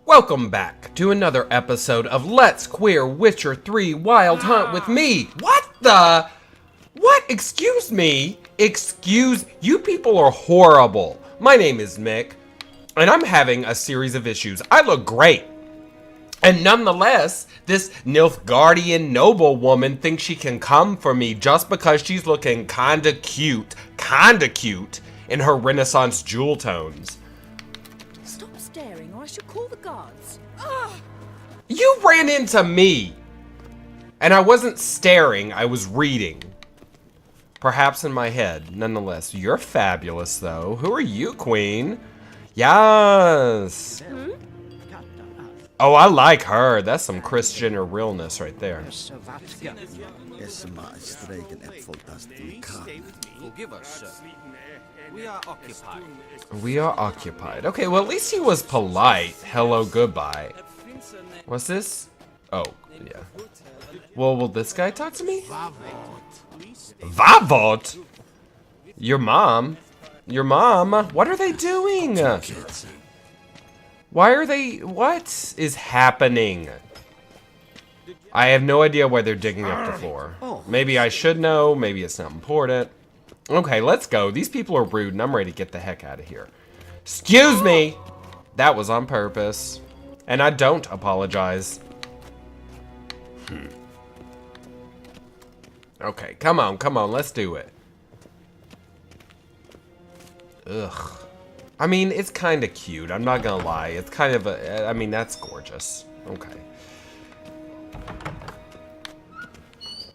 Welcome back to another episode of Let's Queer Witcher 3 Wild Hunt with me. What the? What? Excuse me? You people are horrible. My name is Mick, and I'm having a series of issues. I look great. And nonetheless, this Nilfgaardian noble woman thinks she can come for me just because she's looking kinda cute in her Renaissance jewel tones. Stop staring or I shall call the guards. You ran into me! And I wasn't staring, I was reading. Perhaps in my head. Nonetheless, you're fabulous though. Who are you, queen? Yes! Oh, I like her. That's some Kris Jenner realness right there. Forgive us, sir. We are occupied. We are occupied. Okay, well at least he was polite. Hello, goodbye. What's this? Oh, yeah. Well, will this guy talk to me? Vavot? Your mom? Your mom? What are they doing? Why are they... What is happening? I have no idea why they're digging up the floor. Maybe I should know. Maybe it's not important. Okay, let's go. These people are rude, and I'm ready to get the heck out of here. Excuse me! That was on purpose. And I don't apologize. Okay, come on, let's do it. Ugh. I mean, it's kind of cute. I'm not gonna lie. It's kind of a... I mean, that's gorgeous. Okay.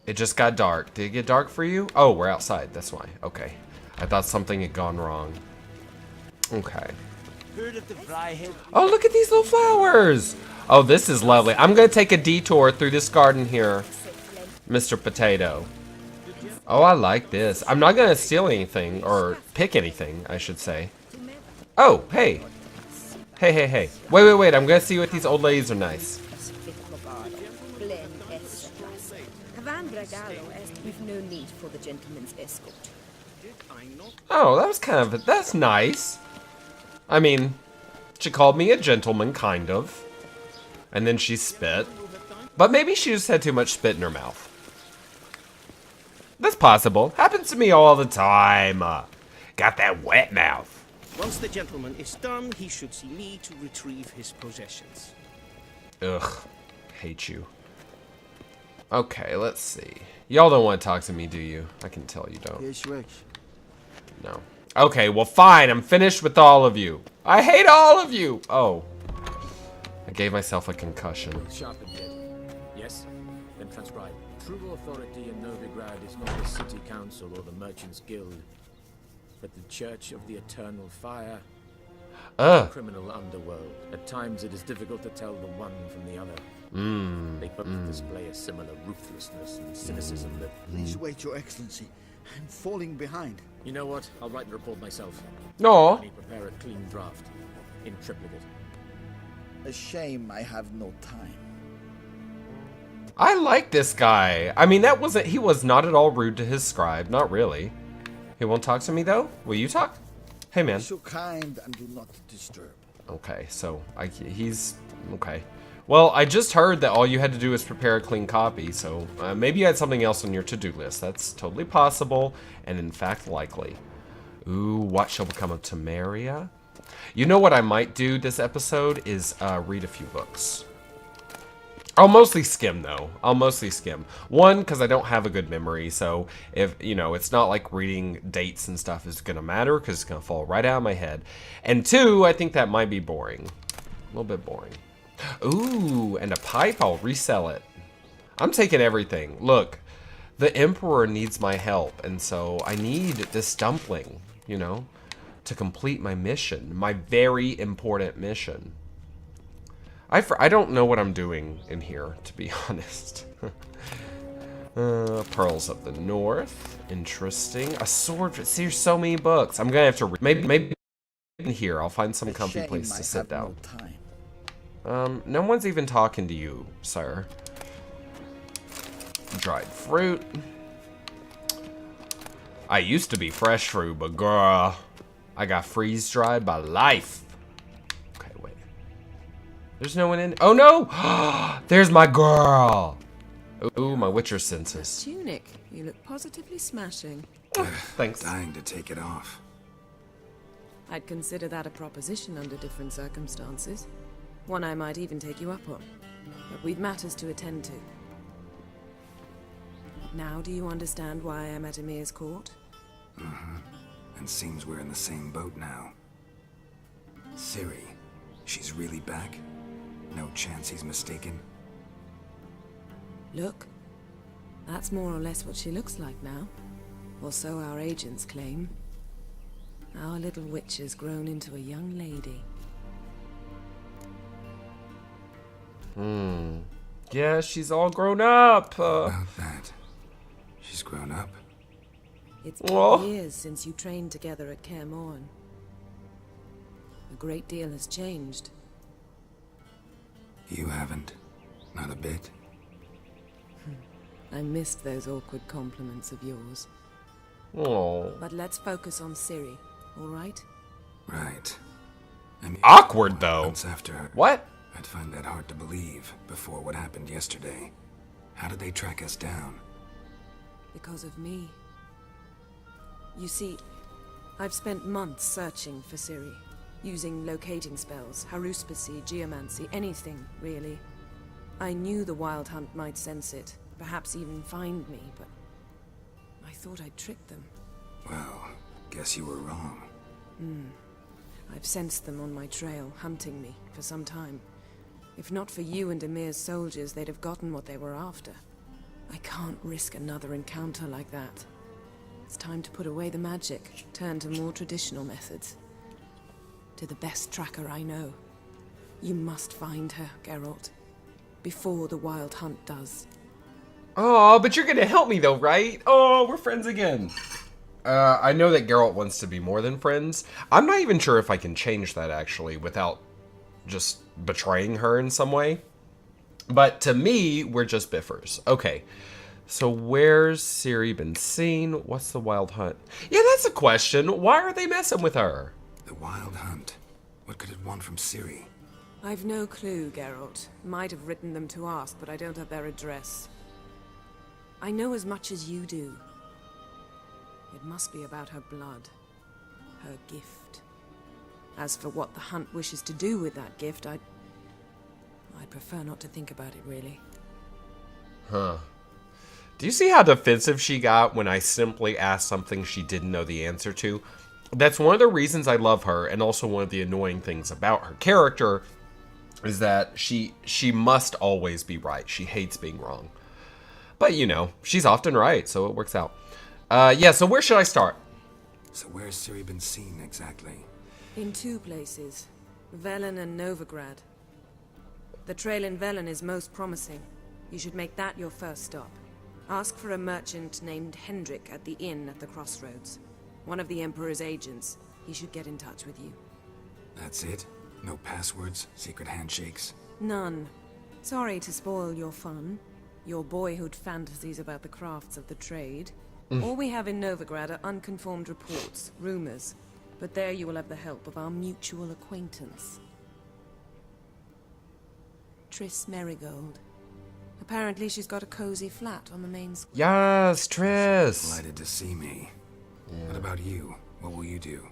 It just got dark. Did it get dark for you? Oh, we're outside. That's why. Okay. I thought something had gone wrong. Okay. Oh, look at these little flowers. Oh, this is lovely. I'm gonna take a detour through this garden here, Mr. Potato. Oh, I like this. I'm not gonna steal anything, or pick anything, I should say. Oh, hey. Hey. Wait. I'm gonna see what these old ladies are nice. We've no need for the gentleman's escort. Oh, that was kind of... That's nice. I mean, she called me a gentleman, kind of. And then she spit. But maybe she just had too much spit in her mouth. That's possible. Happens to me all the time. Got that wet mouth. Once the gentleman is done, he should see me to retrieve his possessions. Ugh. Hate you. Okay, let's see. Y'all don't want to talk to me, do you? I can tell you don't. No. Okay, well fine. I'm finished with all of you. I hate all of you. Oh. I gave myself a concussion. Sharpened head. Yes? Then transcribe. True authority in Novigrad is not the city council or the merchants guild, but the Church of the Eternal Fire. Criminal underworld. At times it is difficult to tell the one from the other. They both display a similar ruthlessness and cynicism that... Please wait, Your Excellency. I'm falling behind. You know what? I'll write the report myself. No. Let me prepare a clean draft. In triplicate. A shame I have no time. I like this guy. I mean, he was not at all rude to his scribe. Not really. He won't talk to me, though? Will you talk? Hey, man. Be so kind and do not disturb. Okay, so he's... Okay. Well, I just heard that all you had to do was prepare a clean copy, so maybe you had something else on your to-do list. That's totally possible, and in fact likely. Ooh, what shall become of Temeria? You know what I might do this episode is read a few books. I'll mostly skim, though. I'll mostly skim. One, because I don't have a good memory, so if, you know, it's not like reading dates and stuff is going to matter, because it's going to fall right out of my head. And two, I think that might be boring. A little bit boring. Ooh, and a pipe, I'll resell it. I'm taking everything. Look, the Emperor needs my help, and so I need this dumpling, you know, to complete my mission. My very important mission. I don't know what I'm doing in here, to be honest. Pearls of the North. Interesting. A sword. See, there's so many books. I'm gonna have to maybe in here I'll find some comfy place to sit down. No one's even talking to you, sir. Dried fruit. I used to be fresh fruit, but girl, I got freeze dried by life. There's no one in. Oh no! There's my girl. Ooh, my Witcher senses. Tunic, you look positively smashing. Thanks. Dying to take it off. I'd consider that a proposition under different circumstances. One I might even take you up on. But we've matters to attend to. Now do you understand why I'm at Emir's court? Mm-hmm. And seems we're in the same boat now. Ciri, she's really back? No chance he's mistaken? Look, that's more or less what she looks like now. Or so our agents claim. Our little witch has grown into a young lady. Yeah, she's all grown up. About that. She's grown up. It's been Oh. years since you trained together at Kaer Morhen. A great deal has changed. You haven't. Not a bit. I missed those awkward compliments of yours. Oh. But let's focus on Ciri, all right? Right. I mean, Awkward, though. months after her. What? I'd find that hard to believe before what happened yesterday. How did they track us down? Because of me. You see, I've spent months searching for Ciri, using locating spells, haruspicy, geomancy, anything, really. I knew the Wild Hunt might sense it, perhaps even find me, but I thought I'd tricked them. Well, guess you were wrong. I've sensed them on my trail, hunting me, for some time. If not for you and Emir's soldiers, they'd have gotten what they were after. I can't risk another encounter like that. It's time to put away the magic, turn to more traditional methods. To the best tracker I know. You must find her, Geralt. Before the Wild Hunt does. Oh, but you're gonna help me though, right? Oh, we're friends again. I know that Geralt wants to be more than friends. I'm not even sure if I can change that, actually, without just betraying her in some way. But to me, we're just biffers. Okay, so where's Ciri been seen? What's the Wild Hunt? Yeah, that's a question. Why are they messing with her? The Wild Hunt. What could it want from Ciri? I've no clue, Geralt. Might have written them to ask, but I don't have their address. I know as much as you do. It must be about her blood. Her gift. As for what the Hunt wishes to do with that gift, I'd prefer not to think about it, really. Huh. Do you see how defensive she got when I simply asked something she didn't know the answer to? That's one of the reasons I love her, and also one of the annoying things about her character is that she must always be right. She hates being wrong. But, you know, she's often right, so it works out. Yeah, so where should I start? So where's Ciri been seen exactly? In two places. Velen and Novigrad. The trail in Velen is most promising. You should make that your first stop. Ask for a merchant named Hendrik at the inn at the crossroads. One of the Emperor's agents. He should get in touch with you. That's it? No passwords? Secret handshakes? None. Sorry to spoil your fun. Your boyhood fantasies about the crafts of the trade. All we have in Novigrad are unconformed reports, rumors. But there you will have the help of our mutual acquaintance. Triss Merigold. Apparently she's got a cozy flat on the main square. Yes, Triss. Delighted to see me. What about you? What will you do?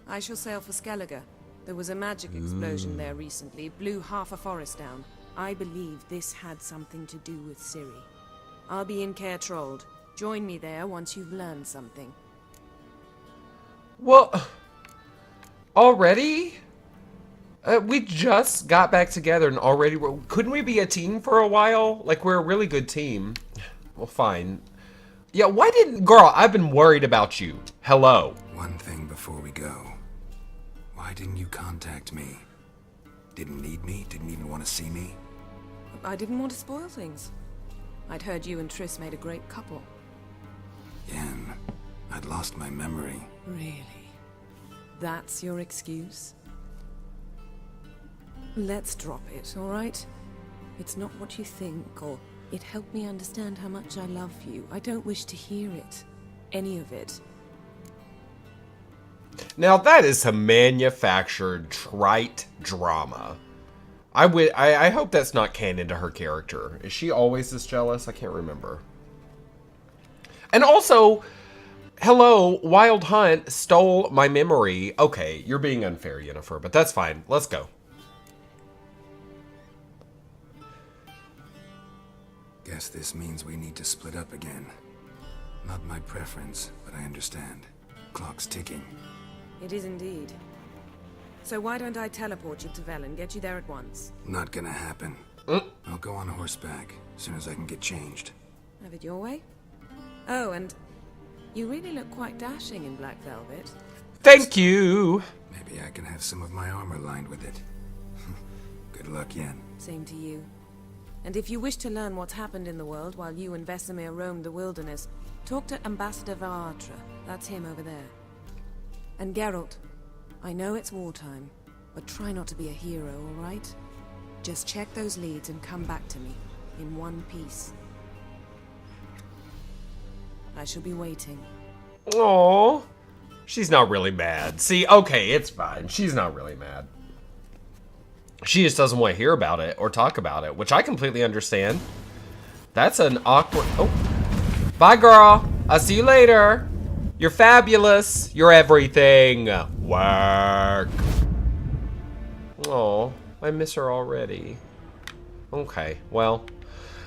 I shall sail for Skellige. There was a magic explosion there recently, blew half a forest down. I believe this had something to do with Ciri. I'll be in Caer Trold. Join me there once you've learned something. Well, already? We just got back together and already couldn't we be a team for a while? Like, we're a really good team. Well, fine. Yeah, why didn't... Girl, I've been worried about you. Hello. One thing before we go. Why didn't you contact me? Didn't need me? Didn't even want to see me? I didn't want to spoil things. I'd heard you and Triss made a great couple. Yen, I'd lost my memory. Really? That's your excuse? Let's drop it, all right? It's not what you think, or it helped me understand how much I love you. I don't wish to hear it. Any of it. Now, that is some manufactured, trite drama. I hope that's not canon to her character. Is she always this jealous? I can't remember. And also, hello, Wild Hunt stole my memory. Okay, you're being unfair, Yennefer, but that's fine. Let's go. Guess this means we need to split up again. Not my preference, but I understand. Clock's ticking. It is indeed. So why don't I teleport you to Velen, get you there at once? Not gonna happen. I'll go on horseback as soon as I can get changed. Have it your way? Oh, and you really look quite dashing in black velvet. Thank you. Maybe I can have some of my armor lined with it. Good luck, Yen. Same to you. And if you wish to learn what's happened in the world while you and Vesemir roamed the wilderness, talk to Ambassador Varatra. That's him over there. And Geralt, I know it's wartime, but try not to be a hero, all right? Just check those leads and come back to me, in one piece. I shall be waiting. Aww. She's not really mad. See, okay, it's fine. She's not really mad. She just doesn't want to hear about it or talk about it, which I completely understand. That's an awkward... Oh. Bye, girl. I'll see you later. You're fabulous. You're everything. Work. Oh, I miss her already. Okay, well,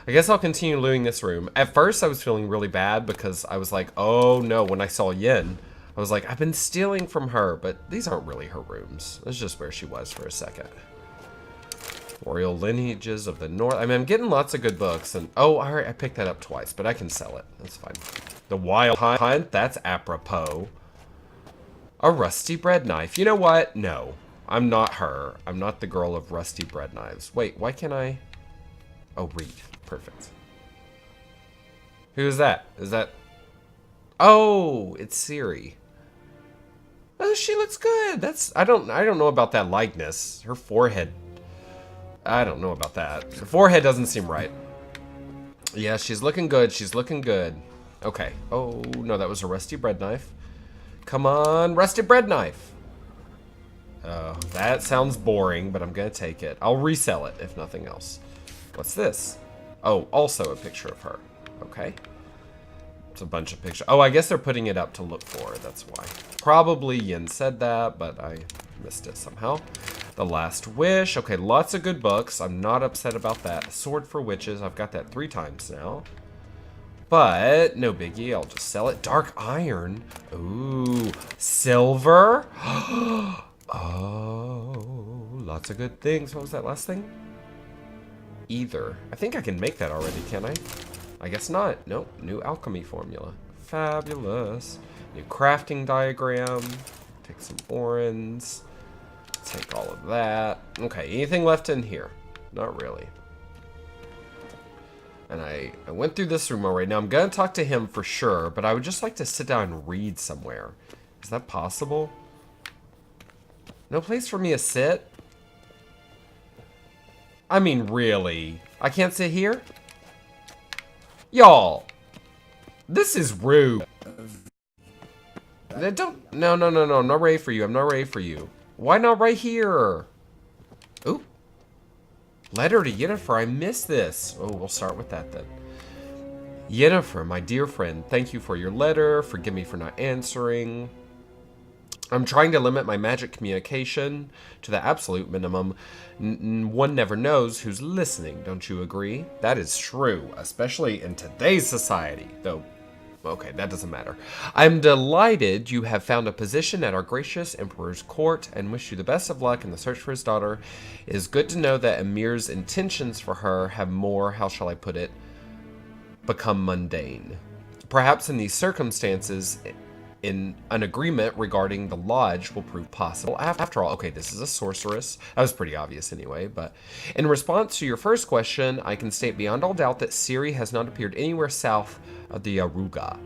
I guess I'll continue looting this room. At first, I was feeling really bad because I was like, oh no, when I saw Yen, I was like, I've been stealing from her, but these aren't really her rooms. It's just where she was for a second. Royal Lineages of the North. I mean, I'm getting lots of good books, and oh, all right, I picked that up twice, but I can sell it. That's fine. The Wild Hunt, that's apropos. A rusty bread knife. You know what? No, I'm not her. I'm not the girl of rusty bread knives. Wait, why can't I? Oh, read. Perfect. Who is that? Is that? Oh, it's Ciri. Oh, she looks good. That's I don't know about that likeness. Her forehead. I don't know about that. The forehead doesn't seem right. Yeah, she's looking good. She's looking good. Okay. Oh, no, that was a rusty bread knife. Come on, rusty bread knife. Oh, that sounds boring, but I'm going to take it. I'll resell it, if nothing else. What's this? Oh, also a picture of her. Okay. It's a bunch of pictures. Oh, I guess they're putting it up to look for her. That's why. Probably Yin said that, but I missed it somehow. The Last Wish. Okay, lots of good books. I'm not upset about that. Sword for Witches. I've got that 3 times now. But no biggie. I'll just sell it. Dark Iron. Ooh. Silver. Oh, lots of good things. What was that last thing? Either. I think I can make that already, can I? I guess not. Nope. New alchemy formula. Fabulous. New crafting diagram. Take some orens. Take all of that. Okay, anything left in here? Not really. And I went through this room already. Now, I'm going to talk to him for sure, but I would just like to sit down and read somewhere. Is that possible? No place for me to sit? I mean, really? I can't sit here? Y'all, this is rude. Don't, no, I'm not ready for you. I'm not ready for you. Why not right here? Ooh. Letter to Yennefer. I missed this. Oh, we'll start with that then. Yennefer, my dear friend, thank you for your letter. Forgive me for not answering. I'm trying to limit my magic communication to the absolute minimum. One never knows who's listening, don't you agree? That is true, especially in today's society, though. Okay, that doesn't matter. I'm delighted you have found a position at our gracious Emperor's court and wish you the best of luck in the search for his daughter. It is good to know that Emir's intentions for her have more, how shall I put it, become mundane. Perhaps in these circumstances, in an agreement regarding the lodge will prove possible. After all, okay, this is a sorceress. That was pretty obvious anyway, but in response to your first question, I can state beyond all doubt that Ciri has not appeared anywhere south of the Aruga.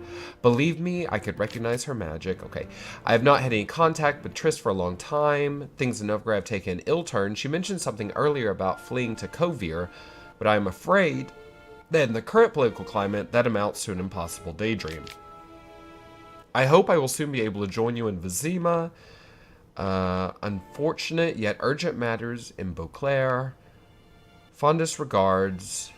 Believe me, I could recognize her magic. Okay, I have not had any contact with Triss for a long time. Things in Novgorod have taken an ill turn. She mentioned something earlier about fleeing to Kovir, but I am afraid that in the current political climate, that amounts to an impossible daydream. I hope I will soon be able to join you in Vizima. Unfortunate yet urgent matters in Beauclair. Fondest regards,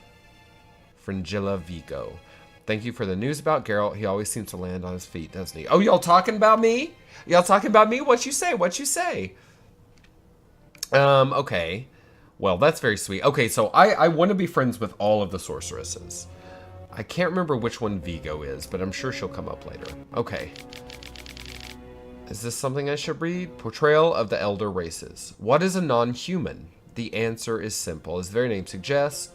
Fringilla Vigo. Thank you for the news about Geralt. He always seems to land on his feet, doesn't he? Oh, y'all talking about me? Y'all talking about me? What you say? What you say? Okay. Well, that's very sweet. Okay, so I want to be friends with all of the sorceresses. I can't remember which one Vigo is, but I'm sure she'll come up later. Okay. Is this something I should read? Portrayal of the elder races. What is a non-human? The answer is simple. As the very name suggests,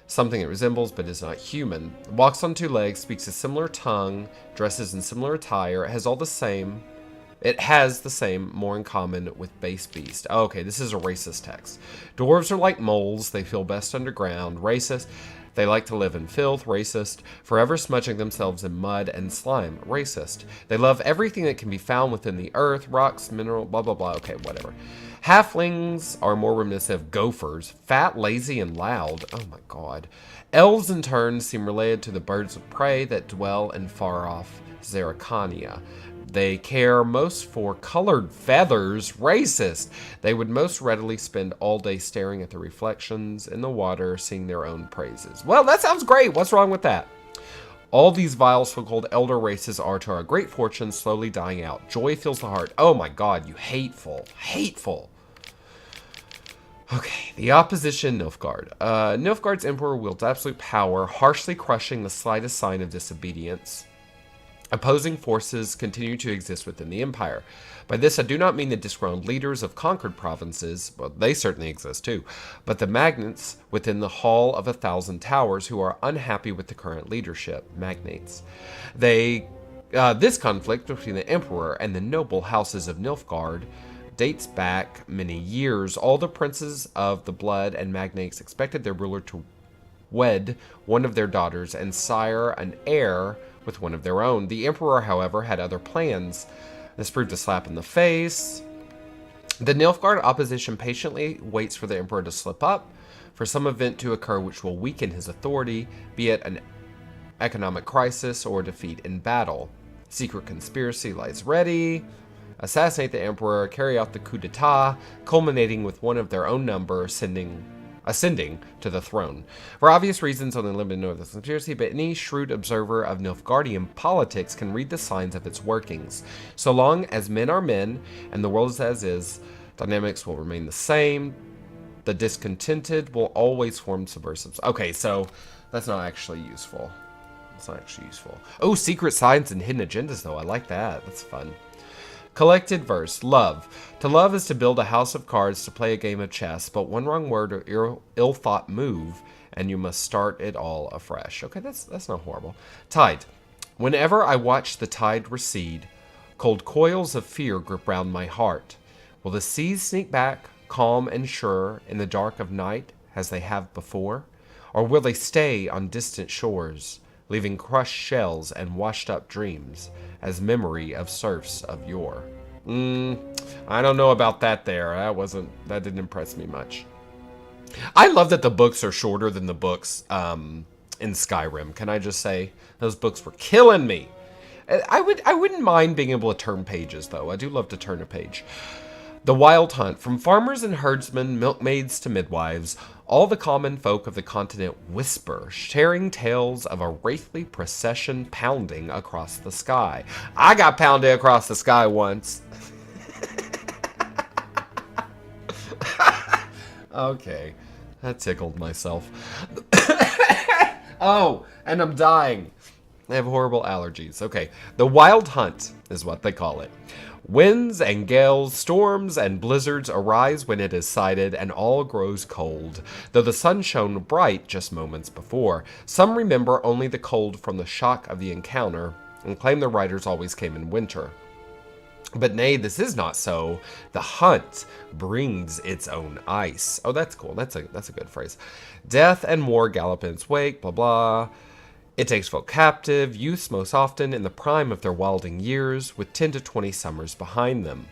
something it resembles but is not human. Walks on two legs, speaks a similar tongue, dresses in similar attire. It has the same, more in common with base beast. Oh, okay, this is a racist text. Dwarves are like moles. They feel best underground. Racist. They like to live in filth. Racist. Forever smudging themselves in mud and slime. Racist. They love everything that can be found within the earth, rocks, mineral, blah, blah, blah. Okay, whatever. Halflings are more reminiscent of gophers. Fat, lazy, and loud. Oh my god. Elves, in turn, seem related to the birds of prey that dwell in far-off Zeracania. They care most for colored feathers. Racist. They would most readily spend all day staring at the reflections in the water, singing their own praises. Well, that sounds great. What's wrong with that? All these vile so-called elder races are, to our great fortune, slowly dying out. Joy fills the heart. Oh my god, you hateful. Hateful. Okay, the opposition, Nilfgaard. Nilfgaard's emperor wields absolute power, harshly crushing the slightest sign of disobedience. Opposing forces continue to exist within the empire. By this, I do not mean the disgruntled leaders of conquered provinces, well, they certainly exist too, but the magnates within the Hall of 1,000 Towers who are unhappy with the current leadership, magnates. This conflict between the emperor and the noble houses of Nilfgaard dates back many years. All the princes of the blood and magnates expected their ruler to wed one of their daughters and sire an heir with one of their own. The emperor, however, had other plans. This proved a slap in the face. The Nilfgaard opposition patiently waits for the emperor to slip up, for some event to occur which will weaken his authority, be it an economic crisis or defeat in battle. Secret conspiracy lies ready. Assassinate the emperor, carry out the coup d'etat, culminating with one of their own number ascending to the throne. For obvious reasons, only limited know of this conspiracy, but any shrewd observer of Nilfgaardian politics can read the signs of its workings. So long as men are men, and the world is as is, dynamics will remain the same. The discontented will always form subversives. Okay, so that's not actually useful. It's not actually useful. Oh, secret signs and hidden agendas, though. I like that. That's fun. Collected verse. Love. To love is to build a house of cards, to play a game of chess, but one wrong word or ill-thought move, and you must start it all afresh. Okay, that's not horrible. Tide. Whenever I watch the tide recede, cold coils of fear grip round my heart. Will the seas sneak back, calm and sure, in the dark of night, as they have before? Or will they stay on distant shores, leaving crushed shells and washed-up dreams, as memory of serfs of yore? I don't know about that there. That didn't impress me much. I love that the books are shorter than the books in Skyrim. Can I just say? Those books were killing me. I wouldn't mind being able to turn pages, though. I do love to turn a page. The Wild Hunt. From farmers and herdsmen, milkmaids to midwives, all the common folk of the continent whisper, sharing tales of a wraithly procession pounding across the sky. I got pounded across the sky once. Okay, that tickled myself. Oh, and I'm dying. I have horrible allergies. Okay, the Wild Hunt is what they call it. Winds and gales, storms and blizzards arise when it is sighted, and all grows cold, though the sun shone bright just moments before. Some remember only the cold from the shock of the encounter, and claim the riders always came in winter. But nay, this is not so. The hunt brings its own ice. Oh, that's cool. That's a good phrase. Death and war gallop in its wake, blah, blah. It takes folk captive, youths most often in the prime of their wilding years, with 10 to 20 summers behind them.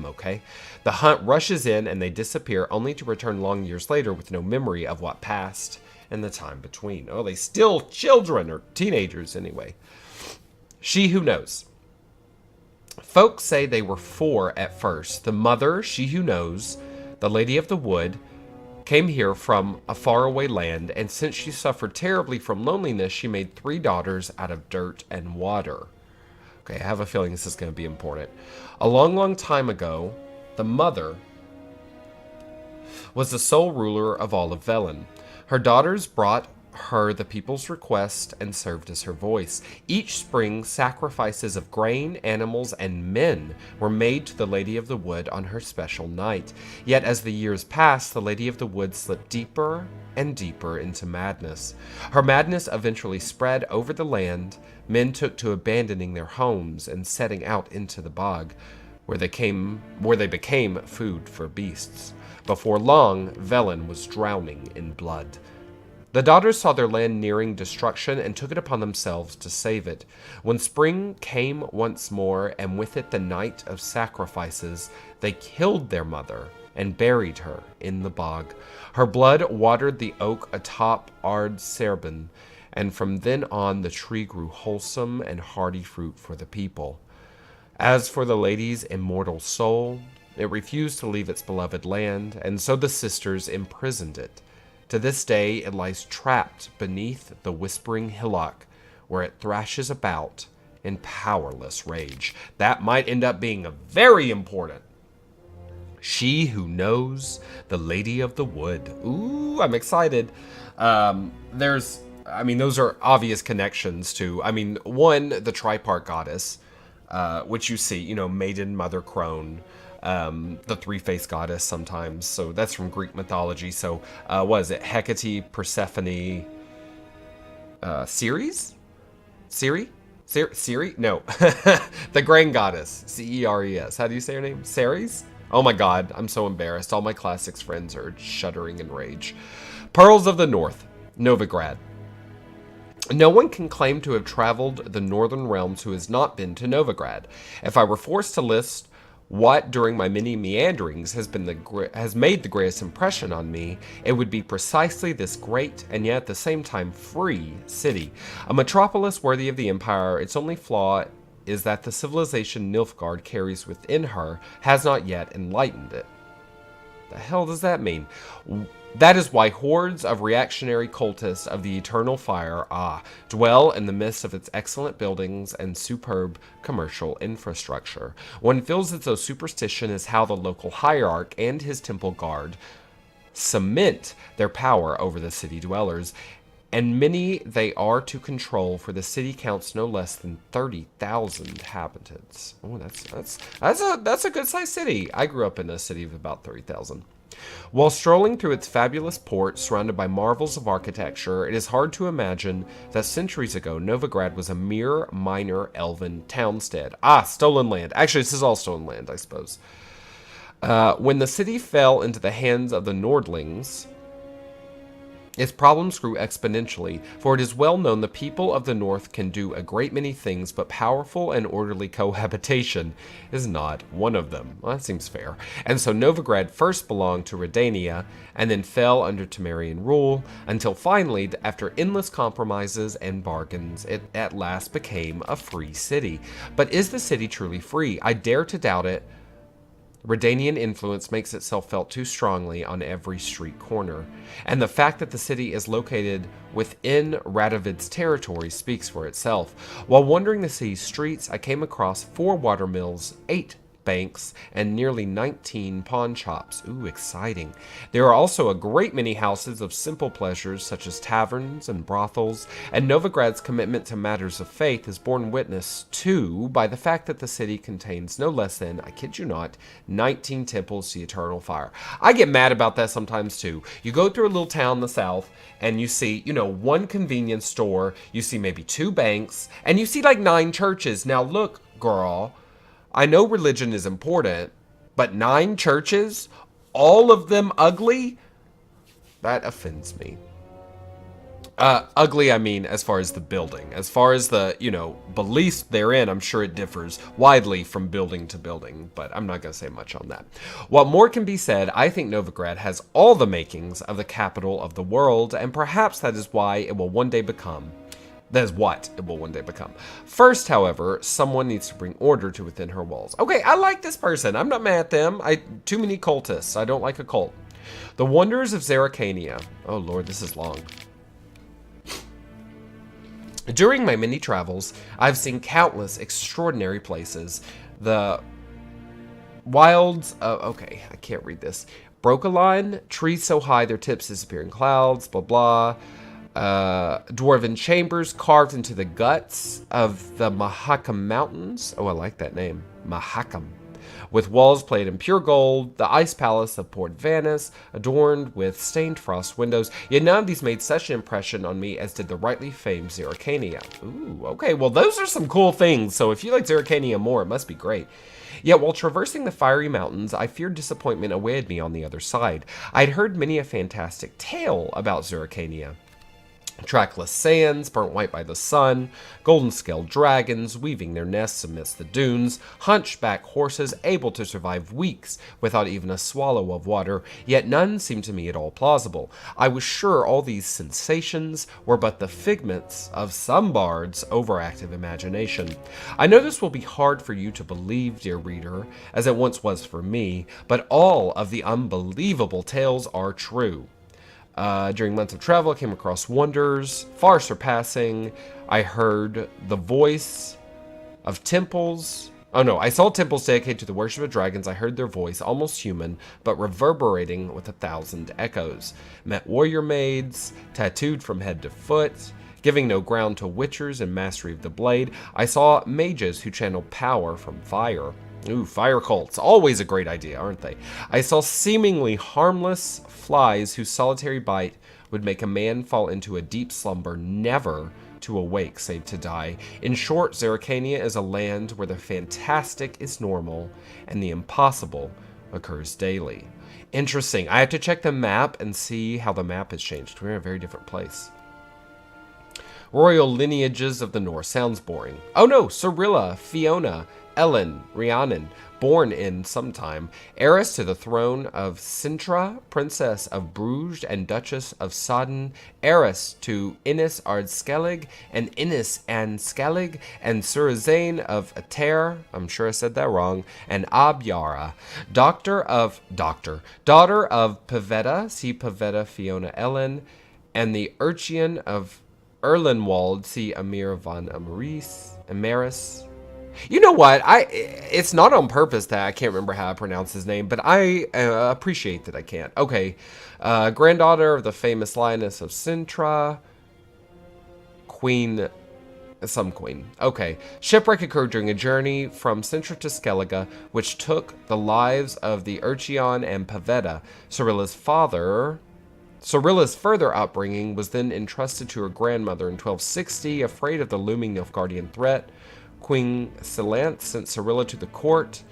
Okay. The hunt rushes in and they disappear, only to return long years later with no memory of what passed in the time between. Oh, they still children, or teenagers anyway. She who knows. Folks say they were four at first. The mother, she who knows, the lady of the wood, came here from a faraway land, and since she suffered terribly from loneliness, she made 3 daughters out of dirt and water. Okay, I have a feeling this is going to be important. A long, long time ago, the mother was the sole ruler of all of Velen. Her daughters brought her the people's request and served as her voice. Each spring, sacrifices of grain, animals, and men were made to the Lady of the Wood on her special night. Yet as the years passed, the Lady of the Wood slipped deeper and deeper into madness. Her madness eventually spread over the land. Men took to abandoning their homes and setting out into the bog, where they became food for beasts. Before long, Velen was drowning in blood. The daughters saw their land nearing destruction and took it upon themselves to save it. When spring came once more, and with it the night of sacrifices, they killed their mother and buried her in the bog. Her blood watered the oak atop Ard Serban, and from then on the tree grew wholesome and hearty fruit for the people. As for the lady's immortal soul, it refused to leave its beloved land, and so the sisters imprisoned it. To this day, it lies trapped beneath the whispering hillock, where it thrashes about in powerless rage. That might end up being very important. She who knows, the Lady of the Wood. Ooh, I'm excited. Those are obvious connections to, one, the tripart goddess, which you see, maiden, mother, crone. The three-faced goddess sometimes. So that's from Greek mythology. So what is it? Hecate, Persephone, Ceres? Ciri? Ciri? No. The grain goddess. Ceres. How do you say her name? Ceres? Oh my god, I'm so embarrassed. All my classics friends are shuddering in rage. Pearls of the North. Novigrad. No one can claim to have traveled the northern realms who has not been to Novigrad. If I were forced to list what during my many meanderings has made the greatest impression on me, it would be precisely this great and yet at the same time free city. A metropolis worthy of the Empire. Its only flaw is that the civilization Nilfgaard carries within her has not yet enlightened it. The hell does that mean? That is why hordes of reactionary cultists of the Eternal Fire, dwell in the midst of its excellent buildings and superb commercial infrastructure. One feels as though superstition is how the local hierarch and his temple guard cement their power over the city dwellers, and many they are to control, for the city counts no less than 30,000 inhabitants. Oh, that's a good-sized city. I grew up in a city of about 30,000. While strolling through its fabulous port, surrounded by marvels of architecture, it is hard to imagine that centuries ago, Novigrad was a mere minor elven townstead. Stolen land. Actually, this is all stolen land, I suppose. When the city fell into the hands of the Nordlings, its problems grew exponentially, for it is well known the people of the North can do a great many things, but powerful and orderly cohabitation is not one of them. Well, that seems fair. And so Novigrad first belonged to Redania, and then fell under Temerian rule, until finally, after endless compromises and bargains, it at last became a free city. But is the city truly free? I dare to doubt it. Redanian influence makes itself felt too strongly on every street corner, and the fact that the city is located within Radovid's territory speaks for itself. While wandering the city's streets, I came across 4 watermills, 8 banks, and nearly 19 pawn shops. Ooh, exciting. There are also a great many houses of simple pleasures, such as taverns and brothels, and Novigrad's commitment to matters of faith is borne witness to by the fact that the city contains no less than, I kid you not, 19 temples to the Eternal Fire. I get mad about that sometimes too. You go through a little town in the south, and you see, 1 convenience store, you see maybe 2 banks, and you see like 9 churches. Now look, girl, I know religion is important, but 9 churches, all of them ugly? That offends me. Ugly, I mean, as far as the building. As far as the, beliefs therein, I'm sure it differs widely from building to building, but I'm not going to say much on that. What more can be said, I think Novigrad has all the makings of the capital of the world, and perhaps that is why it will one day become. That is what it will one day become. First, however, someone needs to bring order to within her walls. Okay, I like this person. I'm not mad at them. Too many cultists. I don't like a cult. The Wonders of Zerrikania. Oh lord, this is long. During my many travels, I've seen countless extraordinary places. The wilds of... Okay, I can't read this. Brocaline, trees so high their tips disappear in clouds, blah blah. Dwarven chambers carved into the guts of the Mahakam Mountains. Oh, I like that name. Mahakam. With walls plated in pure gold, the ice palace of Port Vanus, adorned with stained frost windows. Yet none of these made such an impression on me as did the rightly famed Zerrikania. Ooh, okay, well those are some cool things, so if you like Zerrikania more, it must be great. Yet while traversing the fiery mountains, I feared disappointment awaited me on the other side. I'd heard many a fantastic tale about Zerrikania. Trackless sands, burnt white by the sun, golden-scaled dragons weaving their nests amidst the dunes, hunchback horses able to survive weeks without even a swallow of water, yet none seemed to me at all plausible. I was sure all these sensations were but the figments of some bard's overactive imagination. I know this will be hard for you to believe, dear reader, as it once was for me, but all of the unbelievable tales are true. During months of travel, I came across wonders far surpassing. I heard the voice of temples. Oh no, I saw temples dedicated to the worship of dragons. I heard their voice, almost human, but reverberating with 1,000 echoes. Met warrior maids, tattooed from head to foot, giving no ground to witchers and mastery of the blade. I saw mages who channeled power from fire. Ooh, fire cults. Always a great idea, aren't they? I saw seemingly harmless flies whose solitary bite would make a man fall into a deep slumber, never to awake save to die. In short, Zerrikania is a land where the fantastic is normal and the impossible occurs daily. Interesting. I have to check the map and see how the map has changed. We're in a very different place. Royal lineages of the North. Sounds boring. Oh no, Cirilla, Fiona, Ellen, Rhiannon, born in sometime, heiress to the throne of Sintra, princess of Bruges and duchess of Sodden, heiress to Innis Ardskellig and Innis Anskellig, and Surazane of Ater, I'm sure I said that wrong, and Abyara, daughter of Pavetta, see Pavetta Fiona Ellen, and the Urchian of Erlenwald, see Amir von Amaris. You know what? It's not on purpose that I can't remember how I pronounce his name, but I appreciate that I can't. Okay. Granddaughter of the famous lioness of Sintra. Some queen. Okay. Shipwreck occurred during a journey from Sintra to Skellige, which took the lives of the Urchion and Pavetta. Cirilla's further upbringing was then entrusted to her grandmother in 1260, afraid of the looming Nilfgaardian threat. Queen Celanthe sent Cirilla to the court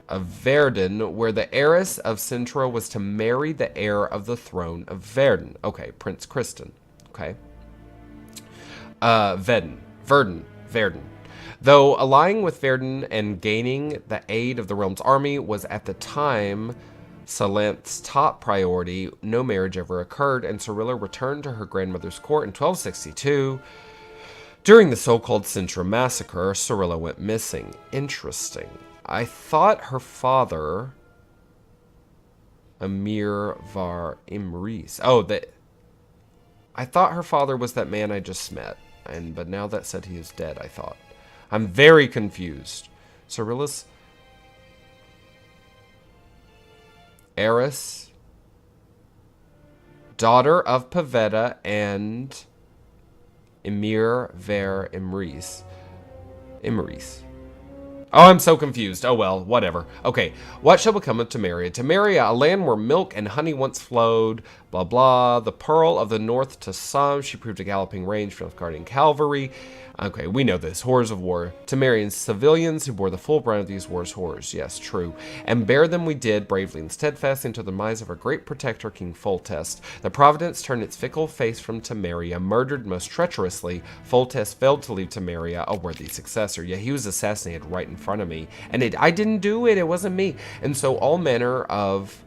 of Verdun, where the heiress of Sintra was to marry the heir of the throne of Verdun. Okay, Prince Christian. Okay. Verdun. Though allying with Verdun and gaining the aid of the realm's army was at the time Celanthe's top priority, no marriage ever occurred, and Cirilla returned to her grandmother's court in 1262. During the so-called Sintra massacre, Cirilla went missing. Interesting. I thought her father, Amir var Imris. I thought her father was that man I just met, but now that said he is dead, I thought. I'm very confused. Cirilla's heiress, daughter of Pavetta and Emir ver Imris. Oh, I'm so confused. Oh well, whatever. Okay, what shall become of Temeria? Temeria, a land where milk and honey once flowed, blah blah. The pearl of the north to some, she proved a galloping range for Nilfgaardian cavalry. Okay, we know this. Horrors of war. Temerian civilians who bore the full brunt of these wars' horrors. Yes, true. And bear them we did, bravely and steadfastly, until the demise of our great protector, King Foltest. The Providence turned its fickle face from Temeria, murdered most treacherously. Foltest failed to leave Temeria a worthy successor, yet he was assassinated right in front of me. And I didn't do it, it wasn't me. And so all manner of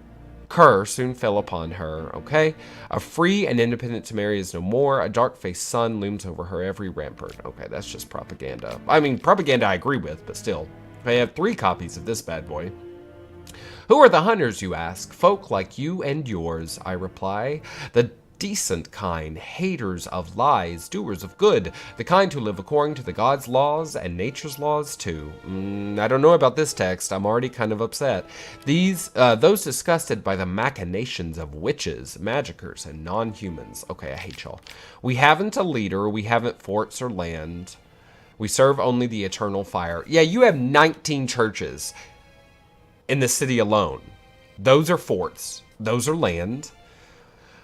curse soon fell upon her, okay? A free and independent Temeria is no more. A dark-faced sun looms over her every rampart. Okay, that's just propaganda. I mean, propaganda I agree with, but still. I have 3 copies of this bad boy. Who are the hunters, you ask? Folk like you and yours, I reply. The decent kind, haters of lies, doers of good, the kind who live according to the gods' laws and nature's laws too. I don't know about this text. I'm already kind of upset. Those disgusted by the machinations of witches, magicers, and non-humans. Okay, I hate y'all. We haven't a leader. We haven't forts or land. We serve only the eternal fire. Yeah, you have 19 churches in the city alone. Those are forts. Those are land.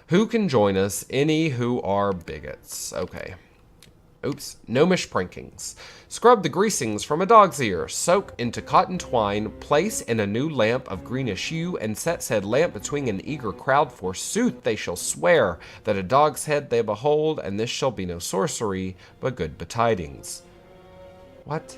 Who can join us? Any who are bigots. Okay. Oops. Gnomish prankings. Scrub the greasings from a dog's ear. Soak into cotton twine. Place in a new lamp of greenish hue. And set said lamp between an eager crowd. Forsooth they shall swear that a dog's head they behold. And this shall be no sorcery, but good betidings. What?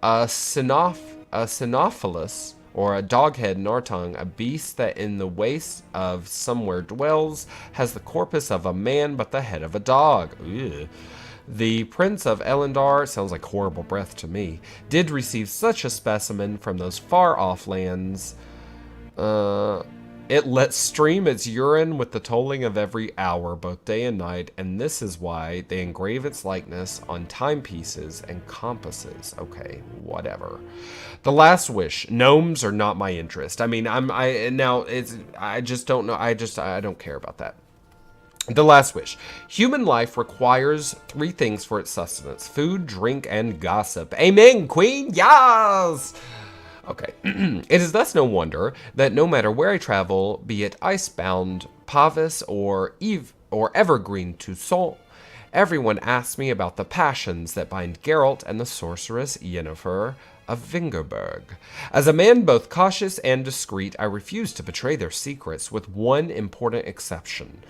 A cynophilus, or a doghead Nartung, a beast that in the waste of somewhere dwells, has the corpus of a man but the head of a dog. Ugh. The Prince of Elendar, sounds like horrible breath to me, did receive such a specimen from those far-off lands. It lets stream its urine with the tolling of every hour, both day and night, and this is why they engrave its likeness on timepieces and compasses. Okay, whatever. The Last Wish. Gnomes are not my interest. I mean, I just don't know. I don't care about that. The Last Wish. Human life requires 3 things for its sustenance: food, drink, and gossip. Amen, Queen. Yes! Okay. It is thus no wonder that no matter where I travel, be it icebound Pavis or evergreen Toussaint, everyone asks me about the passions that bind Geralt and the sorceress Yennefer of Vingerberg. As a man both cautious and discreet, I refuse to betray their secrets, with one important exception.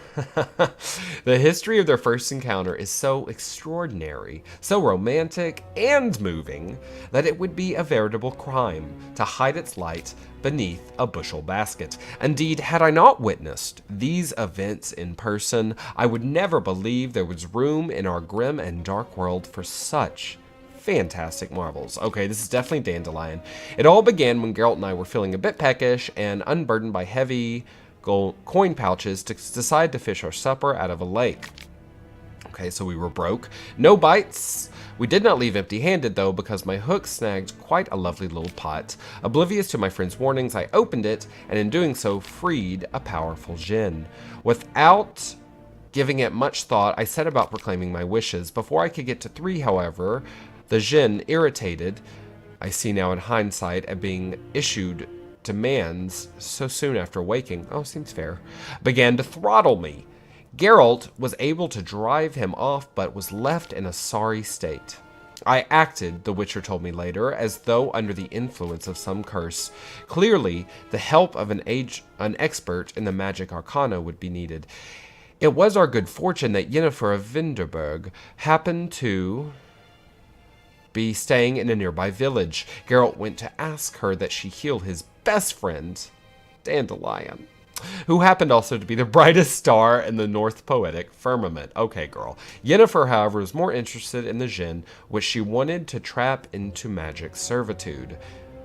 The history of their first encounter is so extraordinary, so romantic and moving, that it would be a veritable crime to hide its light beneath a bushel basket. Indeed, had I not witnessed these events in person, I would never believe there was room in our grim and dark world for such fantastic marvels. Okay, this is definitely Dandelion. It all began when Geralt and I were feeling a bit peckish and unburdened by heavy gold coin pouches to decide to fish our supper out of a lake. Okay, so we were broke. No bites. We did not leave empty-handed, though, because my hook snagged quite a lovely little pot. Oblivious to my friend's warnings, I opened it, and in doing so, freed a powerful djinn. Without giving it much thought, I set about proclaiming my wishes. Before I could get to 3, however, the djinn, irritated, I see now in hindsight, at being issued demands so soon after waking, seems fair, began to throttle me. Geralt was able to drive him off, but was left in a sorry state. I acted, the Witcher told me later, as though under the influence of some curse. Clearly, the help of an expert in the magic arcana would be needed. It was our good fortune that Yennefer of Vinderberg happened to be staying in a nearby village. Geralt went to ask her that she heal his best friend, Dandelion, who happened also to be the brightest star in the North poetic firmament. Okay, girl. Yennefer, however, was more interested in the djinn, which she wanted to trap into magic servitude,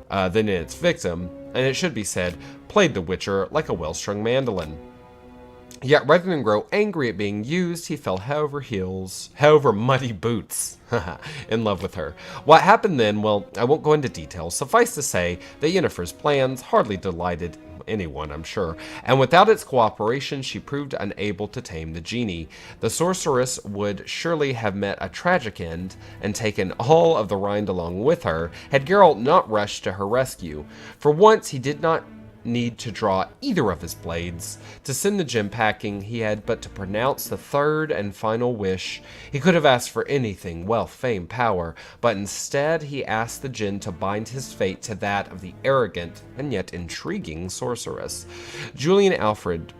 than in its victim, and it should be said, played the Witcher like a well-strung mandolin. Yet rather than grow angry at being used, he fell however muddy boots, in love with her. What happened then, well, I won't go into details. Suffice to say that Yennefer's plans hardly delighted anyone, I'm sure, and without its cooperation, she proved unable to tame the genie. The sorceress would surely have met a tragic end and taken all of the rind along with her, had Geralt not rushed to her rescue. For once, he did not need to draw either of his blades. To send the djinn packing, he had but to pronounce the third and final wish. He could have asked for anything, wealth, fame, power, but instead he asked the djinn to bind his fate to that of the arrogant and yet intriguing sorceress. Julian Alfred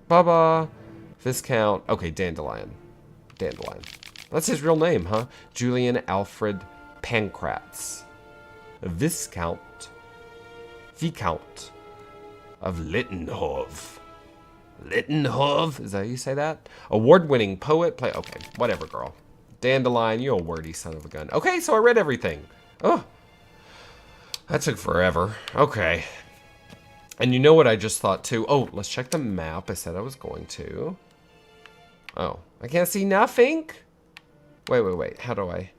Baba Viscount, okay, Dandelion. That's his real name, huh? Julian Alfred Pancratz, Viscount of Littenhove. Littenhove? Is that how you say that? Award-winning poet, okay, whatever, girl. dandelion, you old wordy son of a gun. Okay, so I read everything. Oh, that took forever. Okay. And you know what I just thought too? Oh, let's check the map. I said I was going to. Oh, I can't see nothing. Wait. How do I?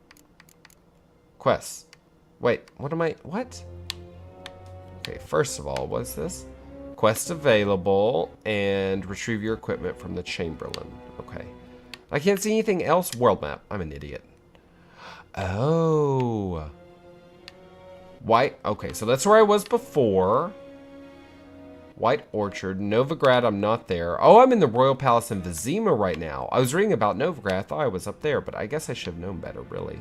Quests. Wait, what am I? What? Okay, first of all, what's this? Quest available and retrieve your equipment from the Chamberlain. Okay. I can't see anything else. World map. I'm an idiot. Oh. White. Okay, so that's where I was before. White Orchard, Novigrad, I'm not there. Oh, I'm in the Royal Palace in Vizima right now. I was reading about Novigrad. I thought I was up there, but I guess I should have known better, really.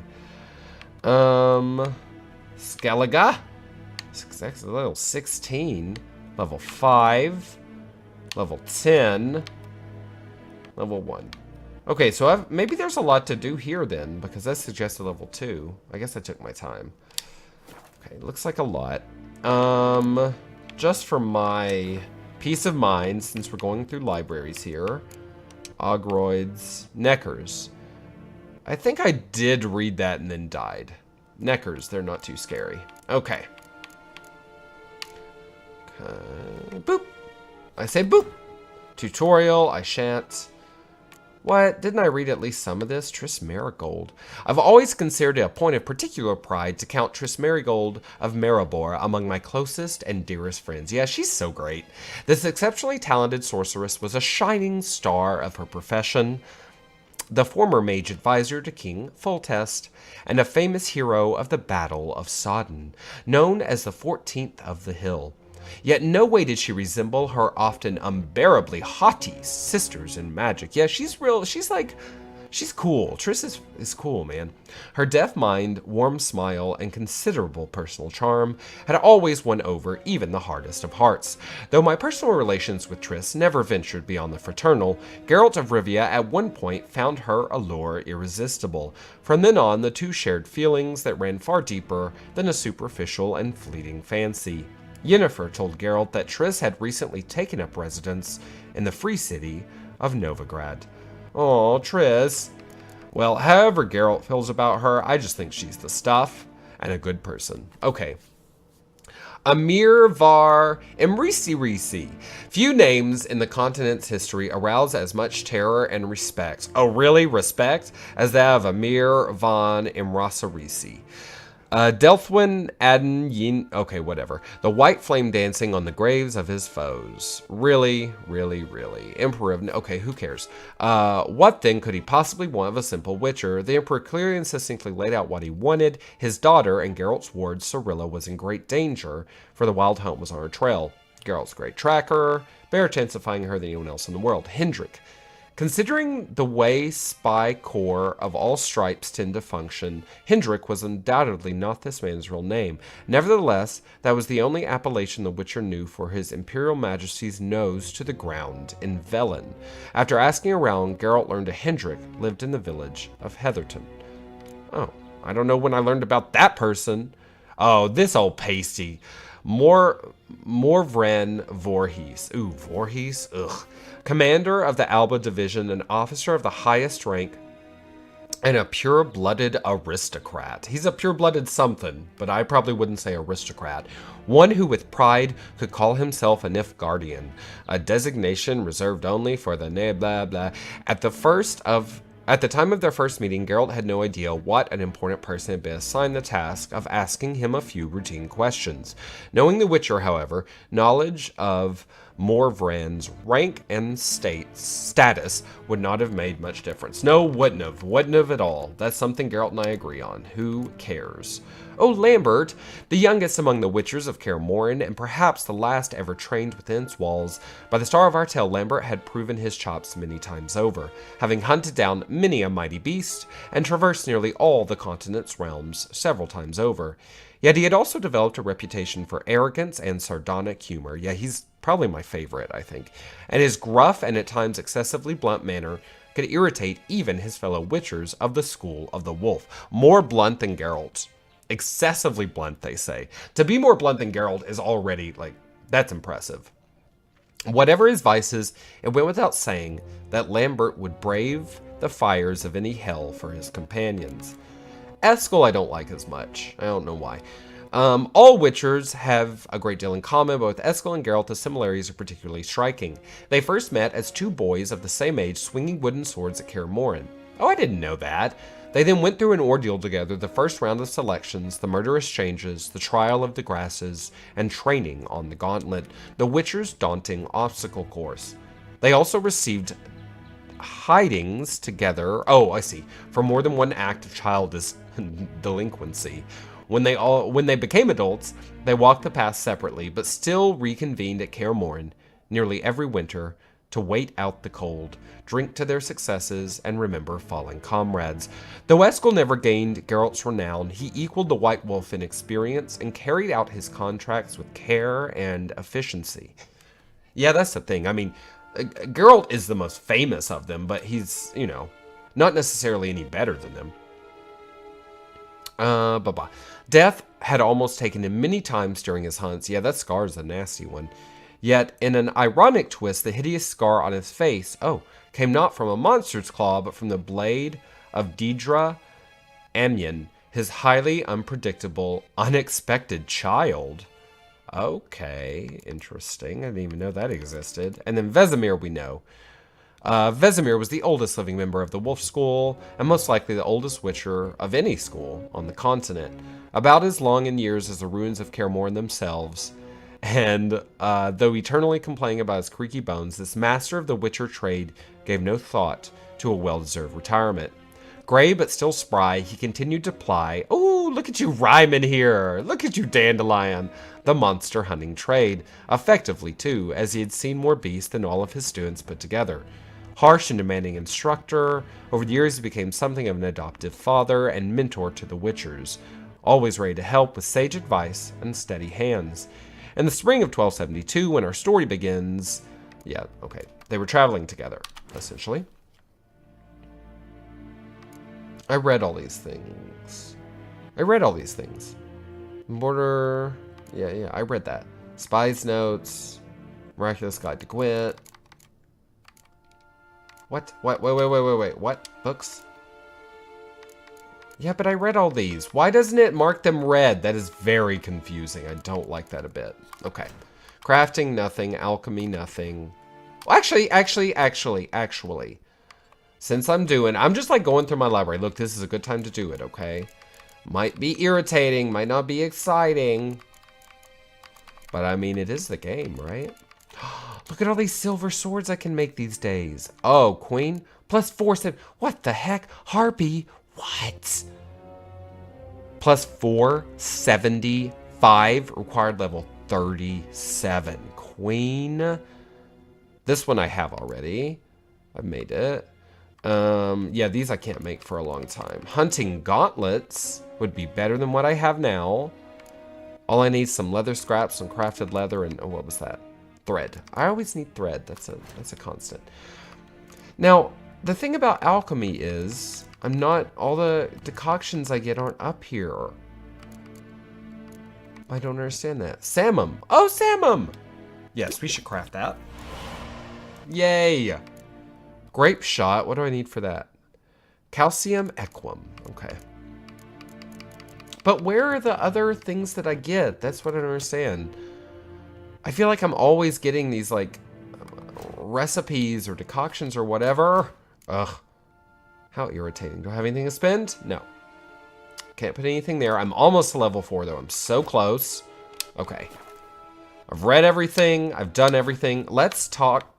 Skellige. Success level 16. Level 5. Level 10. Level 1. Okay, so maybe there's a lot to do here then, because that suggested level 2. I guess I took my time. Okay, looks like a lot. Just for my peace of mind, since we're going through libraries here. Ogroids. Neckers. I think I did read that and then died. Neckers, they're not too scary. Okay. Boop. I say boop. Tutorial, I shan't. What? Didn't I read at least some of this? Triss Marigold. I've always considered it a point of particular pride to count Triss Marigold of Maribor among my closest and dearest friends. Yeah, she's so great. This exceptionally talented sorceress was a shining star of her profession, the former mage advisor to King Foltest, and a famous hero of the Battle of Sodden, known as the 14th of the Hill. Yet no way did she resemble her often unbearably haughty sisters in magic. Yeah, she's cool. Triss is cool, man. Her deaf mind, warm smile, and considerable personal charm had always won over even the hardest of hearts. Though my personal relations with Triss never ventured beyond the fraternal, Geralt of Rivia at one point found her allure irresistible. From then on, the two shared feelings that ran far deeper than a superficial and fleeting fancy. Yennefer told Geralt that Triss had recently taken up residence in the free city of Novigrad. Aw, Triss. Well, however Geralt feels about her, I just think she's the stuff and a good person. Okay. Amir var Imrisi. Few names in the continent's history arouse as much terror and respect. Oh, really? Respect? As that of Amir von Imrasarisi. Delphwin Adden Yin. Okay, whatever. The white flame dancing on the graves of his foes. Really? Emperor of. Okay, who cares? What then could he possibly want of a simple witcher? The Emperor clearly and succinctly laid out what he wanted. His daughter and Geralt's ward, Cirilla, was in great danger, for the Wild Hunt was on her trail. Geralt's great tracker, better chance of finding her than anyone else in the world. Hendrik. Considering the way spy corps of all stripes tend to function, Hendrik was undoubtedly not this man's real name. Nevertheless, that was the only appellation the Witcher knew for his Imperial Majesty's nose to the ground in Velen. After asking around, Geralt learned that Hendrik lived in the village of Heatherton. Oh, I don't know when I learned about that person. Oh, this old pasty. Morvren Voorhees. Ooh, Voorhees? Ugh. Commander of the Alba Division, an officer of the highest rank, and a pure-blooded aristocrat. He's a pure-blooded something, but I probably wouldn't say aristocrat. One who with pride could call himself a Nilfgaardian, a designation reserved only for the ne blah blah. At the time of their first meeting, Geralt had no idea what an important person had been assigned the task of asking him a few routine questions. Knowing the Witcher, however, knowledge of Morvran's rank and status would not have made much difference. No, wouldn't have at all. That's something Geralt and I agree on. Who cares? Oh, Lambert, the youngest among the Witchers of Kaer Morhen, and perhaps the last ever trained within its walls. By the star of our tale, Lambert had proven his chops many times over, having hunted down many a mighty beast, and traversed nearly all the continent's realms several times over. Yet he had also developed a reputation for arrogance and sardonic humor. Yeah, he's probably my favorite, I think. And his gruff and at times excessively blunt manner could irritate even his fellow Witchers of the School of the Wolf. More blunt than Geralt. Excessively blunt, they say. To be more blunt than Geralt is already, that's impressive. Whatever his vices, it went without saying that Lambert would brave the fires of any hell for his companions. Eskel I don't like as much. I don't know why. All Witchers have a great deal in common, but with Eskel and Geralt, the similarities are particularly striking. They first met as two boys of the same age swinging wooden swords at Kaer Morhen. Oh, I didn't know that. They then went through an ordeal together, the first round of selections, the murderous changes, the trial of the grasses, and training on the gauntlet, the Witcher's daunting obstacle course. They also received hidings together, oh, I see, for more than one act of childish delinquency. When they became adults, they walked the path separately, but still reconvened at Kaer Morhen nearly every winter to wait out the cold, drink to their successes, and remember fallen comrades. Though Eskel never gained Geralt's renown, he equaled the White Wolf in experience and carried out his contracts with care and efficiency. Yeah, that's the thing. I mean, Geralt is the most famous of them, but he's, you know, not necessarily any better than them. Death had almost taken him many times during his hunts. Yeah, that scar's a nasty one. Yet, in an ironic twist, the hideous scar on his face, came not from a monster's claw, but from the blade of Deidre Amyon, his highly unpredictable, unexpected child. Okay, interesting. I didn't even know that existed. And then Vesemir we know. Vesemir was the oldest living member of the Wolf School, and most likely the oldest Witcher of any school on the continent. About as long in years as the ruins of Kaer Morhen themselves. And though eternally complaining about his creaky bones, this master of the Witcher trade gave no thought to a well-deserved retirement. Gray but still spry, he continued to ply, ooh, look at you rhyming here, look at you dandelion, the monster hunting trade, effectively too, as he had seen more beasts than all of his students put together. Harsh and demanding instructor, over the years he became something of an adoptive father and mentor to the Witchers, always ready to help with sage advice and steady hands. In the spring of 1272, when our story begins, they were traveling together, essentially. I read all these things. Border, I read that. Spy's Notes, Miraculous Guide to Gwent. What? Wait, what? Books? Yeah, but I read all these. Why doesn't it mark them red? That is very confusing. I don't like that a bit. Okay. Crafting, nothing. Alchemy, nothing. Well, actually. Since I'm just like going through my library. Look, this is a good time to do it, okay? Might be irritating, might not be exciting. But I mean, it is the game, right? Look at all these silver swords I can make these days. Oh, Queen. Plus 4, what the heck? Harpy. What? Plus 4, 75. Required level 37. Queen. This one I have already. I've made it. Yeah, these I can't make for a long time. Hunting gauntlets would be better than what I have now. All I need is some leather scraps, some crafted leather, and what was that? Thread. I always need thread. That's a constant. Now, the thing about alchemy is all the decoctions I get aren't up here. I don't understand that. Samum. Oh, Samum! Yes, we should craft that. Yay! Grape shot. What do I need for that? Calcium equum. Okay. But where are the other things that I get? That's what I don't understand. I feel like I'm always getting these, like, recipes or decoctions or whatever. Ugh. How irritating. Do I have anything to spend? No. Can't put anything there. I'm almost to level 4, though. I'm so close. Okay. I've read everything. I've done everything. Let's talk.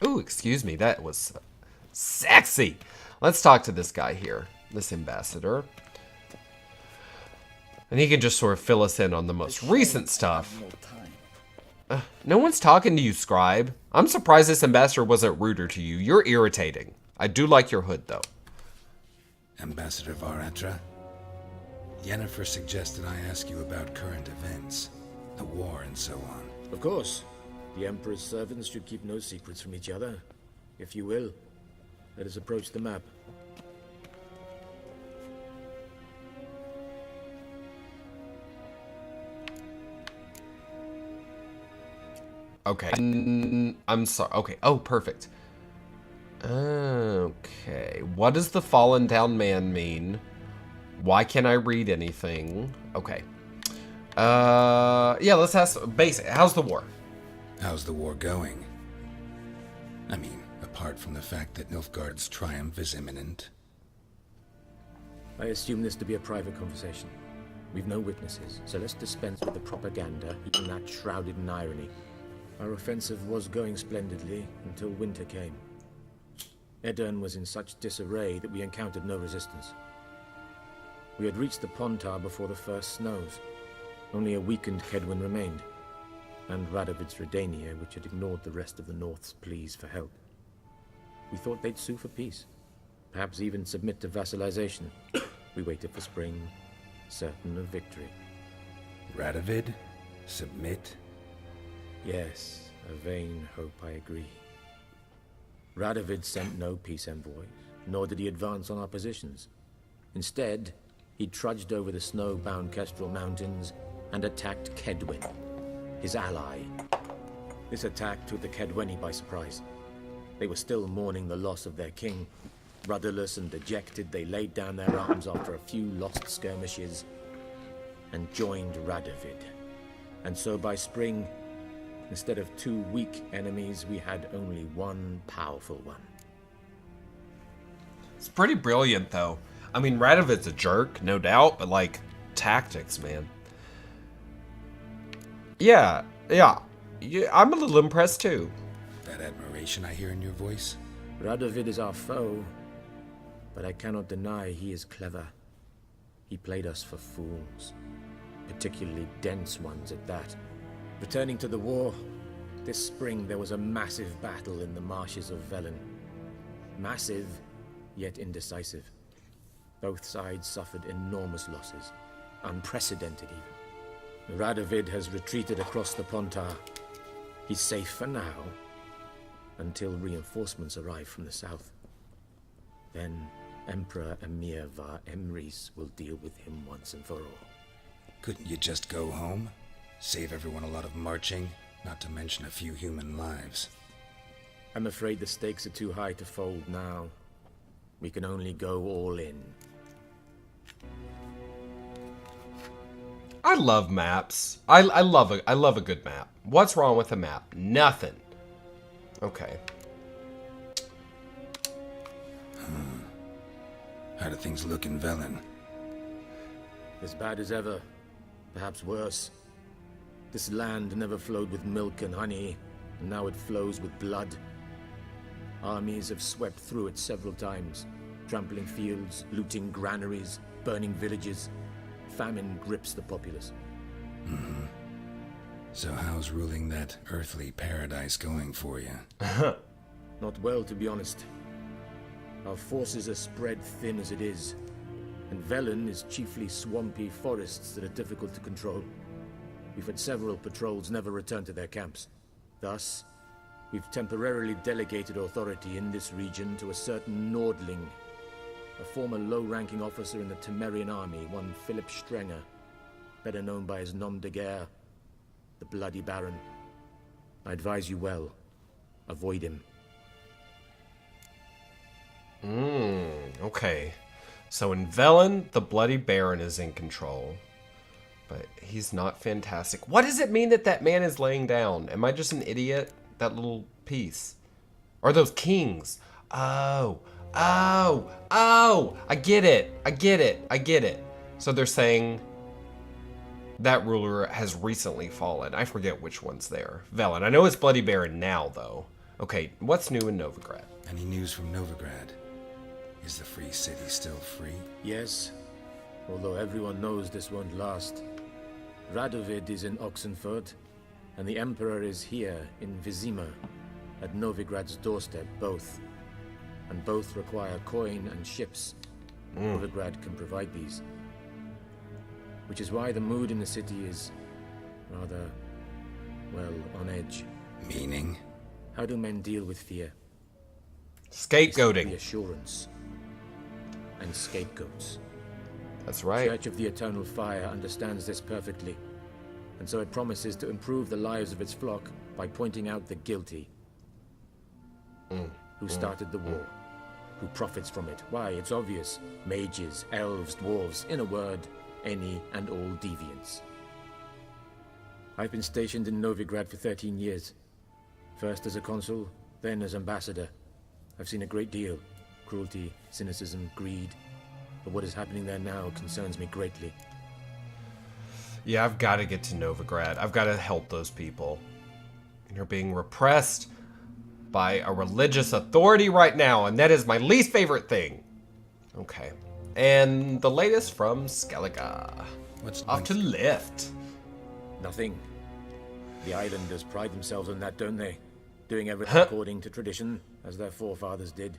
Ooh, excuse me. That was sexy. Let's talk to this guy here. This ambassador. And he can just sort of fill us in on the most recent stuff. No one's talking to you, scribe. I'm surprised this ambassador wasn't ruder to you. You're irritating. I do like your hood, though. Ambassador Varatra, Yennefer suggested I ask you about current events, the war and so on. Of course. The Emperor's servants should keep no secrets from each other. If you will, let us approach the map. Okay. I'm sorry. Okay. Oh, perfect. Okay, what does the fallen down man mean? Why can't I read anything? Okay. Yeah, let's ask basic. How's the war? How's the war going? I mean, apart from the fact that Nilfgaard's triumph is imminent. I assume this to be a private conversation. We've no witnesses, so let's dispense with the propaganda, even that shrouded in irony. Our offensive was going splendidly until winter came. Edirn was in such disarray that we encountered no resistance. We had reached the Pontar before the first snows. Only a weakened Kedwin remained, and Radovid's Redania, which had ignored the rest of the North's pleas for help. We thought they'd sue for peace, perhaps even submit to vassalization. We waited for spring, certain of victory. Radovid? Submit? Yes, a vain hope, I agree. Radovid sent no peace envoys, nor did he advance on our positions. Instead, he trudged over the snow-bound Kestrel Mountains and attacked Kedwin, his ally. This attack took the Kedweni by surprise. They were still mourning the loss of their king. Rudderless and dejected, they laid down their arms after a few lost skirmishes and joined Radovid. And so by spring, instead of 2 weak enemies, we had only 1 powerful one. It's pretty brilliant, though. I mean, Radovid's a jerk, no doubt, but, like, tactics, man. Yeah, I'm a little impressed, too. That admiration I hear in your voice? Radovid is our foe, but I cannot deny he is clever. He played us for fools, particularly dense ones at that. Returning to the war, this spring there was a massive battle in the marshes of Velen. Massive, yet indecisive. Both sides suffered enormous losses, unprecedented even. Radovid has retreated across the Pontar. He's safe for now, until reinforcements arrive from the south. Then Emperor Emir var Emrys will deal with him once and for all. Couldn't you just go home? Save everyone a lot of marching, not to mention a few human lives. I'm afraid the stakes are too high to fold now. We can only go all in. I love maps. I love a good map. What's wrong with a map? Nothing. Okay. How do things look in Velen? As bad as ever, perhaps worse. This land never flowed with milk and honey, and now it flows with blood. Armies have swept through it several times, trampling fields, looting granaries, burning villages. Famine grips the populace. So how's ruling that earthly paradise going for you? Not well, to be honest. Our forces are spread thin as it is, and Velen is chiefly swampy forests that are difficult to control. We've had several patrols never return to their camps. Thus, we've temporarily delegated authority in this region to a certain Nordling, a former low-ranking officer in the Temerian army, one Philip Strenger, better known by his nom de guerre, the Bloody Baron. I advise you well. Avoid him. Okay. So in Velen, the Bloody Baron is in control. But he's not fantastic. What does it mean that that man is laying down? Am I just an idiot? That little piece. Or those kings? Oh. I get it. So they're saying that ruler has recently fallen. I forget which one's there. Velen. I know it's Bloody Baron now, though. Okay, what's new in Novigrad? Any news from Novigrad? Is the free city still free? Yes, although everyone knows this won't last. Radovid is in Oxenfurt, and the Emperor is here in Vizima, at Novigrad's doorstep, both. And both require coin and ships. Novigrad can provide these. Which is why the mood in the city is rather, well, on edge. Meaning? How do men deal with fear? Scapegoating. Reassurance. And scapegoats. That's right. Church of the Eternal Fire understands this perfectly, and so it promises to improve the lives of its flock by pointing out the guilty. Who started the war? who profits from it. Why, it's obvious. Mages, elves, dwarves, in a word, any and all deviants. I've been stationed in Novigrad for 13 years. First as a consul, then as ambassador. I've seen a great deal. Cruelty, cynicism, greed. But what is happening there now concerns me greatly. Yeah, I've got to get to Novigrad. I've got to help those people. And you're being repressed by a religious authority right now, and that is my least favorite thing. Okay. And the latest from Skellige. What's off to the left? Nothing. The islanders pride themselves on that, don't they? Doing everything according to tradition, as their forefathers did.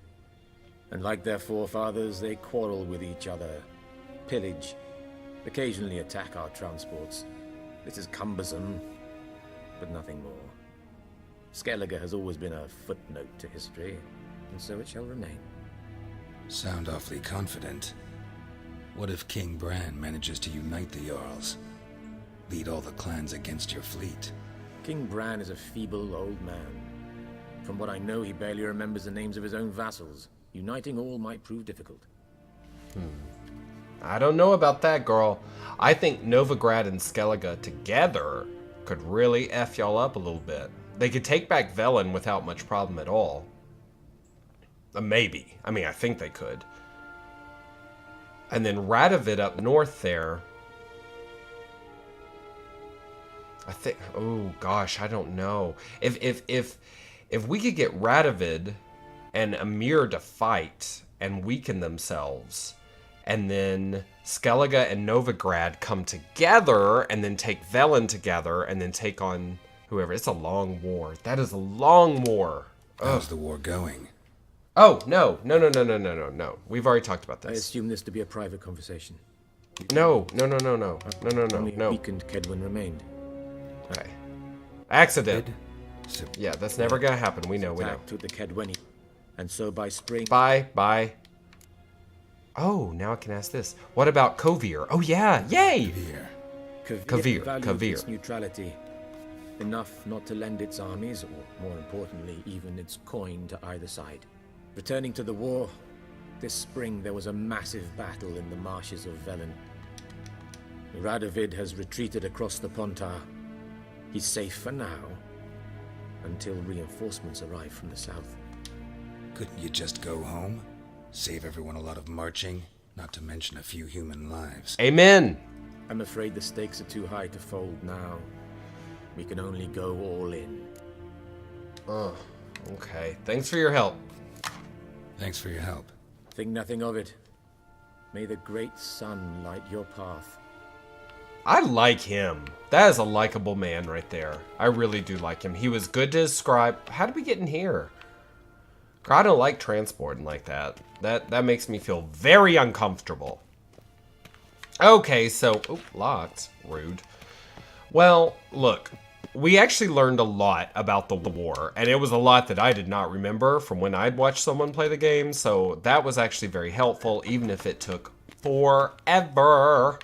And like their forefathers, they quarrel with each other, pillage, occasionally attack our transports. This is cumbersome, but nothing more. Skellige has always been a footnote to history, and so it shall remain. Sound awfully confident. What if King Bran manages to unite the Jarls? Lead all the clans against your fleet? King Bran is a feeble old man. From what I know, he barely remembers the names of his own vassals. Uniting all might prove difficult. I don't know about that, girl. I think Novigrad and Skellige together could really F y'all up a little bit. They could take back Velen without much problem at all. Maybe. I mean, I think they could. And then Radovid up north there. I think, oh gosh, I don't know. If we could get Radovid and Emir to fight and weaken themselves, and then Skellige and Novigrad come together and then take Velen together and then take on whoever. It's a long war. That is a long war. How's the war going? Oh, no. We've already talked about I this. assume this to be a private conversation. No. Only weakened Kedwin remained. Okay. Accident. Yeah, that's never gonna happen. We know. Attack to the Kedweni, and so by spring. Bye. Oh, now I can ask this. What about Kovir? Oh yeah, yay! Valued Kovir. its neutrality, enough not to lend its armies, or more importantly, even its coin to either side. Returning to the war, this spring there was a massive battle in the marshes of Velen. Radovid has retreated across the Pontar. He's safe for now, until reinforcements arrive from the south. Couldn't you just go home? Save everyone a lot of marching, not to mention a few human lives. Amen. I'm afraid the stakes are too high to fold now. We can only go all in. Oh, okay. Thanks for your help. Thanks for your help. Think nothing of it. May the great sun light your path. I like him. That is a likable man right there. I really do like him. He was good to describe. How did we get in here? I don't like transporting like that. That makes me feel very uncomfortable. Okay, so... Oh, locked. Rude. Well, look. We actually learned a lot about the war, and it was a lot that I did not remember from when I'd watched someone play the game, so that was actually very helpful, even if it took forever.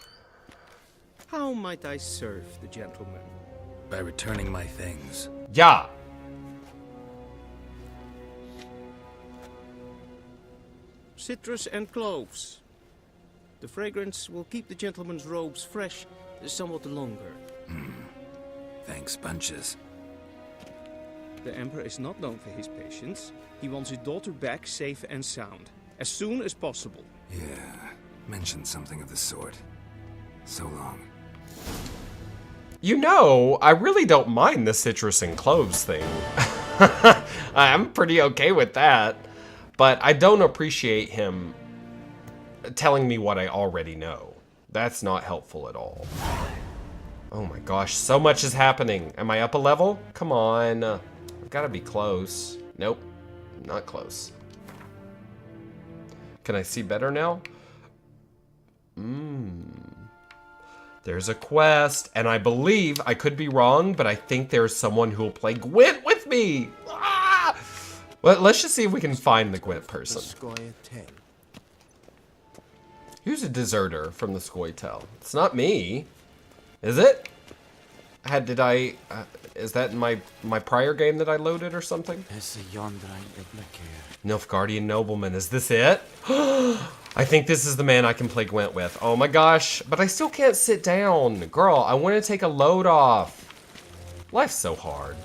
How might I serve the gentleman? By returning my things. Yeah. Citrus and cloves. The fragrance will keep the gentleman's robes fresh somewhat longer. Thanks, bunches. The Emperor is not known for his patience. He wants his daughter back safe and sound, as soon as possible. Yeah, mentioned something of the sort. So long. You know, I really don't mind the citrus and cloves thing. I'm pretty okay with that. But I don't appreciate him telling me what I already know. That's not helpful at all. Oh my gosh, so much is happening. Am I up a level? Come on. I've got to be close. Nope, not close. Can I see better now? There's a quest, and I believe, I could be wrong, but I think there's someone who will play Gwent with me. Ah! Well, let's just see if we can find the Gwent person. Who's a deserter from the Scoia'tael? It's not me. Is it? Did I Is that in my prior game that I loaded or something? Nilfgaardian nobleman. Is this it? I think this is the man I can play Gwent with. Oh my gosh. But I still can't sit down. Girl, I want to take a load off. Life's so hard.